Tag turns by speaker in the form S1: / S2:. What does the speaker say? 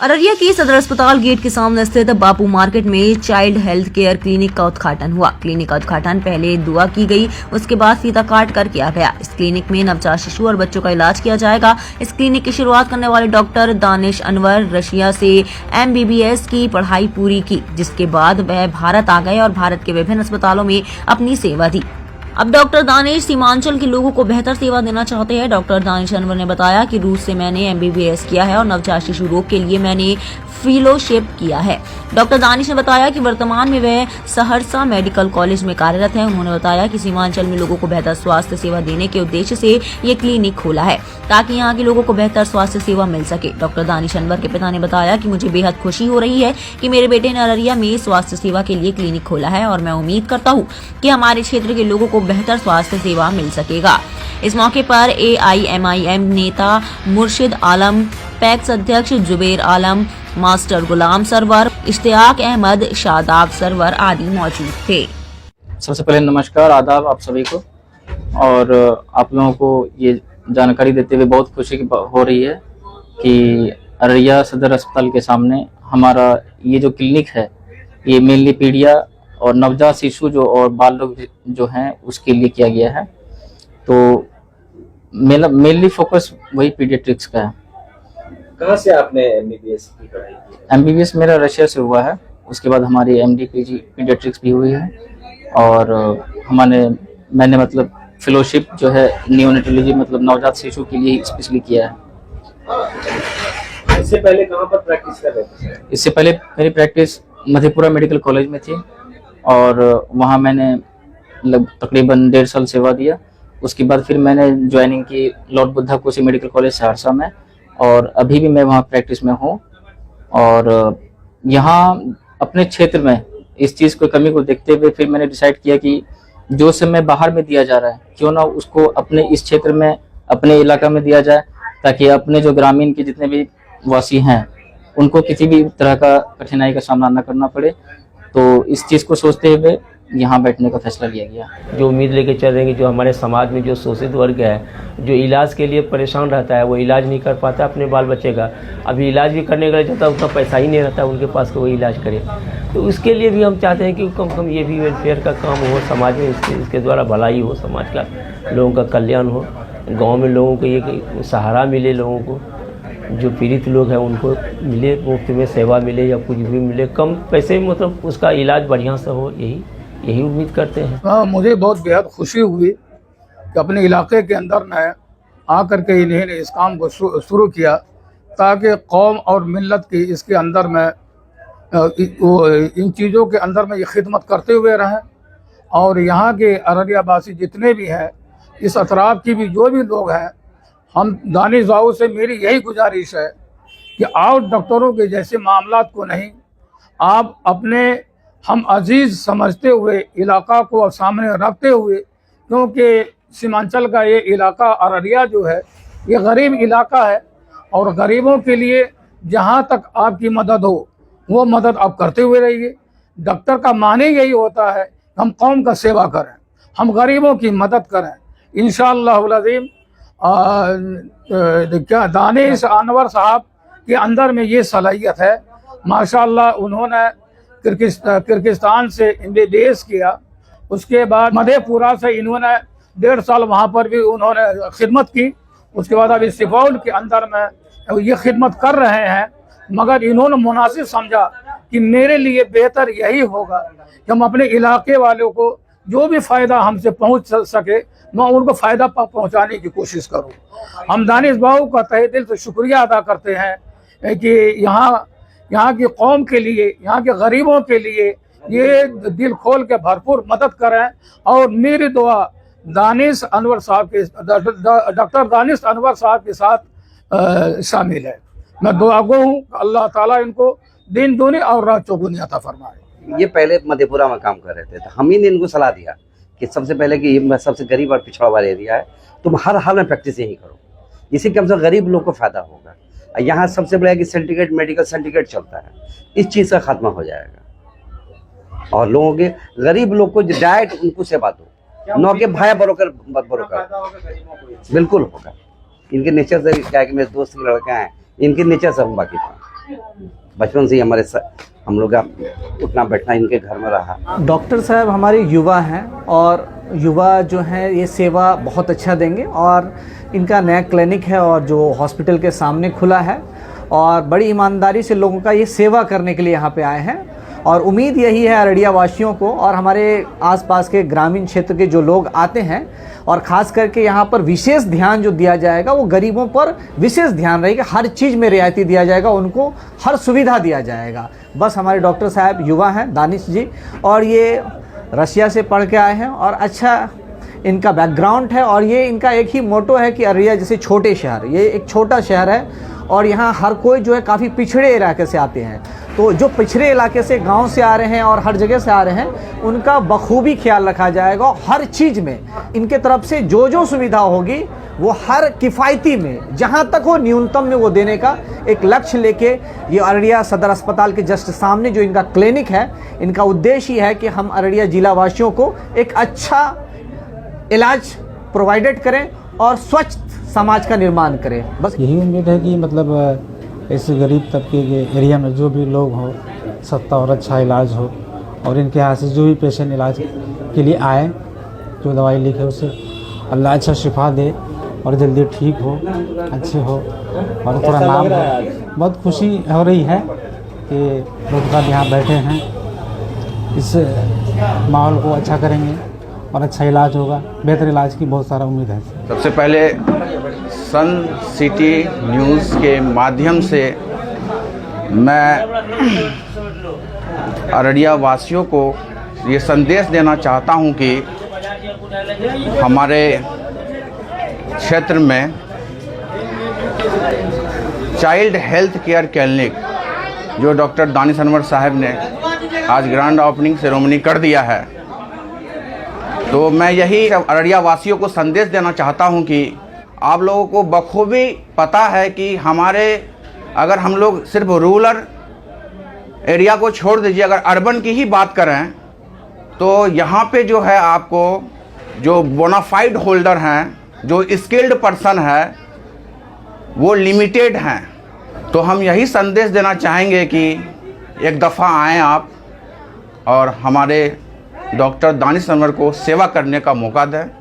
S1: अररिया के सदर अस्पताल गेट के सामने स्थित बापू मार्केट में चाइल्ड हेल्थ केयर क्लिनिक का उद्घाटन हुआ। क्लिनिक का उद्घाटन पहले दुआ की गई, उसके बाद फीता काट कर किया गया। इस क्लिनिक में नवजात शिशु और बच्चों का इलाज किया जाएगा। इस क्लिनिक की शुरुआत करने वाले डॉक्टर दानिश अनवर रशिया से MBBS की पढ़ाई पूरी की, जिसके बाद वह भारत आ गए और भारत के विभिन्न अस्पतालों में अपनी सेवा दी। अब डॉक्टर दानिश सीमांचल के लोगों को बेहतर सेवा देना चाहते हैं। डॉक्टर दानिश अनवर ने बताया कि रूस से मैंने MBBS किया है और नवजात शिशु रोग के लिए मैंने फेलोशिप किया है। डॉक्टर दानिश ने बताया कि वर्तमान में वह सहरसा मेडिकल कॉलेज में कार्यरत है। उन्होंने बताया कि सीमांचल में लोगों को बेहतर स्वास्थ्य सेवा देने के उद्देश्य से ये क्लिनिक खोला है, ताकि यहाँ के लोगों को बेहतर स्वास्थ्य सेवा मिल सके। डॉक्टर दानिश अनवर के पिता ने बताया कि मुझे बेहद खुशी हो रही है कि मेरे बेटे ने अररिया में स्वास्थ्य सेवा के लिए क्लिनिक खोला है और मैं उम्मीद करता हूँ कि हमारे क्षेत्र के लोगों को बेहतर स्वास्थ्य सेवा मिल सकेगा। इस मौके पर AIMIM नेता मुर्शिद आलम, पैक्स अध्यक्ष जुबेर आलम, मास्टर गुलाम सरवर, इश्तियाक अहमद, शादाब सरवर आदि मौजूद थे।
S2: सबसे पहले नमस्कार, आदाब आप सभी को। और आप लोगों को ये जानकारी देते हुए बहुत खुशी हो रही है कि अररिया सदर अस्पताल के सामने हमारा ये जो क्लिनिक है, ये मेनली पीडिया और नवजात शिशु जो और बाल लोग जो हैं उसके लिए किया गया है। तो मेनली फोकस वही पीडियाट्रिक्स का है।
S3: कहाँ से आपने MBBS की पढ़ाई की?
S2: MBBS मेरा रशिया से हुआ है, उसके बाद हमारी MD PG पीडियाट्रिक्स भी हुई है और मैंने मतलब फेलोशिप जो है नियोनेटोलॉजी मतलब नवजात शिशु के लिए स्पेशली किया है।
S3: इससे पहले कहाँ पर प्रैक्टिस कर रहे थे?
S2: इससे पहले मेरी प्रैक्टिस मधेपुरा मेडिकल कॉलेज में थी और वहाँ मैंने तकरीबन 1.5 साल सेवा दिया। उसके बाद फिर मैंने ज्वाइनिंग की Lord Buddha Kosi medical college Saharsa में और अभी भी मैं वहाँ प्रैक्टिस में हूँ। और यहाँ अपने क्षेत्र में इस चीज़ को कमी को देखते हुए फिर मैंने डिसाइड किया कि जो समय बाहर में दिया जा रहा है क्यों ना उसको अपने इस क्षेत्र में अपने इलाका में दिया जाए, ताकि अपने जो ग्रामीण के जितने भी वासी हैं उनको किसी भी तरह का कठिनाई का सामना न करना पड़े। तो इस चीज़ को सोचते हुए यहाँ बैठने का फैसला लिया गया।
S4: जो उम्मीद लेके चल रहे हैं कि जो हमारे समाज में जो शोषित वर्ग है, जो इलाज के लिए परेशान रहता है, वो इलाज नहीं कर पाता अपने बाल बच्चे का, अभी इलाज भी करने के लिए जाता है उतना पैसा ही नहीं रहता उनके पास कि वो इलाज करे। तो उसके लिए भी हम चाहते हैं कि कम से कम ये भी वेलफेयर का काम हो समाज में, इसके द्वारा भलाई हो, समाज का लोगों का कल्याण हो, गाँव में लोगों को ये सहारा मिले, लोगों को जो पीड़ित लोग हैं उनको मिले, मुफ्त में सेवा मिले या कुछ भी मिले, कम पैसे में मतलब उसका इलाज बढ़िया से हो, यही उम्मीद करते हैं।
S5: हाँ, मुझे बहुत बेहद खुशी हुई कि अपने इलाके के अंदर में आकर के इन्होंने इस काम को शुरू किया, ताकि कौम और मिल्लत की इसके अंदर में इन चीज़ों के अंदर में ये खिदमत करते हुए रहें। और यहाँ के अररिया वासी जितने भी हैं, इस अतराफ की भी जो भी लोग हैं, हम दानिश बाबू से मेरी यही गुजारिश है कि आप डॉक्टरों के जैसे मामलात को नहीं, आप अपने हम अजीज़ समझते हुए इलाका को सामने रखते हुए, क्योंकि सीमांचल का ये इलाका अररिया जो है ये गरीब इलाका है और गरीबों के लिए जहाँ तक आपकी मदद हो वो मदद आप करते हुए रहिए। डॉक्टर का माने यही होता है हम कौम का सेवा करें, हम गरीबों की मदद करें। इंशाअल्लाह अज़ीम क्या दानिश अनवर साहब के अंदर में ये सलाहियत है। माशाअल्लाह उन्होंने किर्गिस्तान से MBBS किया, उसके बाद मधेपुरा से इन्होंने 1.5 साल वहाँ पर भी उन्होंने खिदमत की। उसके बाद अभी सुपौल के अंदर में ये खिदमत कर रहे हैं, मगर इन्होंने मुनासिब समझा कि मेरे लिए बेहतर यही होगा कि हम अपने इलाके वालों को जो भी फ़ायदा हमसे पहुँच सके मैं उनको फ़ायदा पहुँचाने की कोशिश करूँ। हम दानिश बाबू का तहे दिल से शुक्रिया अदा करते हैं कि यहाँ की कौम के लिए, यहाँ के गरीबों के लिए ये दिल खोल के भरपूर मदद करें। और मेरी दुआ दानिश अनवर साहब के डॉक्टर दानिश अनवर साहब के साथ शामिल है। मैं दुआ गो हूँ अल्लाह ताला इनको दिन दूनी और रात चौगुनी अता फरमाए।
S6: ये पहले मधेपुरा में काम कर रहे थे, तो हम ही ने इनको सलाह दिया कि सबसे पहले कि ये सबसे गरीब और पिछड़ा वाला एरिया है, तुम हर हाल में प्रैक्टिस यही करो, इसी कम से गरीब लोग को फ़ायदा होगा। यहाँ सबसे बड़ा कि सर्टिफिकेट मेडिकल सर्टिफिकेट चलता है, इस चीज़ का खात्मा हो जाएगा और लोगों के गरीब लोग को डायरेक्ट उनको सेवा दो, न कि भाया बरोकर बिल्कुल होगा। इनके नेचर से क्या कि मेरे दोस्त के लड़का हैं, इनके नेचर से हम बाकी था। बचपन से ही हम लोग का उठना बैठना इनके घर में रहा।
S7: डॉक्टर साहब हमारे युवा हैं और युवा जो हैं ये सेवा बहुत अच्छा देंगे और इनका नया क्लिनिक है और जो हॉस्पिटल के सामने खुला है और बड़ी ईमानदारी से लोगों का ये सेवा करने के लिए यहाँ पे आए हैं और उम्मीद यही है अररिया वासियों को और हमारे आसपास के ग्रामीण क्षेत्र के जो लोग आते हैं और ख़ास करके यहाँ पर विशेष ध्यान जो दिया जाएगा वो गरीबों पर विशेष ध्यान रहेगा, हर चीज़ में रियायती दिया जाएगा, उनको हर सुविधा दिया जाएगा। बस हमारे डॉक्टर साहब युवा हैं दानिश जी और ये रशिया से पढ़ के आए हैं और अच्छा इनका बैकग्राउंड है और ये इनका एक ही मोटो है कि अररिया जैसे छोटे शहर, ये एक छोटा शहर है और यहाँ हर कोई जो है काफ़ी पिछड़े इलाके से आते हैं, तो जो पिछड़े इलाके से गांव से आ रहे हैं और हर जगह से आ रहे हैं उनका बखूबी ख्याल रखा जाएगा। हर चीज़ में इनके तरफ से जो जो सुविधा होगी वो हर किफ़ायती में जहाँ तक हो न्यूनतम में वो देने का एक लक्ष्य लेके ये अररिया सदर अस्पताल के जस्ट सामने जो इनका क्लिनिक है, इनका उद्देश्य ही है कि हम अररिया जिला वासियों को एक अच्छा इलाज प्रोवाइडेड करें और स्वच्छ समाज का निर्माण करें। बस
S8: यही उम्मीद है कि मतलब इस गरीब तबके के एरिया में जो भी लोग हो सस्ता और अच्छा इलाज हो और इनके यहाँ से जो भी पेशेंट इलाज के लिए आए, जो दवाई लिखे उसे अल्लाह अच्छा शिफा दे और जल्दी ठीक हो, अच्छे हो और थोड़ा नाम हो। बहुत खुशी हो रही है कि लोग यहाँ बैठे हैं, इस माहौल को अच्छा करेंगे और अच्छा इलाज होगा, बेहतर इलाज की बहुत सारा उम्मीद है।
S9: सबसे पहले सन सिटी न्यूज़ के माध्यम से मैं अररिया वासियों को ये संदेश देना चाहता हूं कि हमारे क्षेत्र में चाइल्ड हेल्थ केयर क्लिनिक जो डॉक्टर दानिश अनवर साहब ने आज ग्रैंड ओपनिंग सेरेमनी कर दिया है, तो मैं यही अररिया वासियों को संदेश देना चाहता हूं कि आप लोगों को बखूबी पता है कि हमारे अगर हम लोग सिर्फ रूरल एरिया को छोड़ दीजिए, अगर अर्बन की ही बात करें तो यहाँ पे जो है आपको जो बोनाफाइड होल्डर हैं, जो स्किल्ड पर्सन है वो लिमिटेड हैं। तो हम यही संदेश देना चाहेंगे कि एक दफ़ा आएँ आप और हमारे डॉक्टर दानिश अनवर को सेवा करने का मौका दें।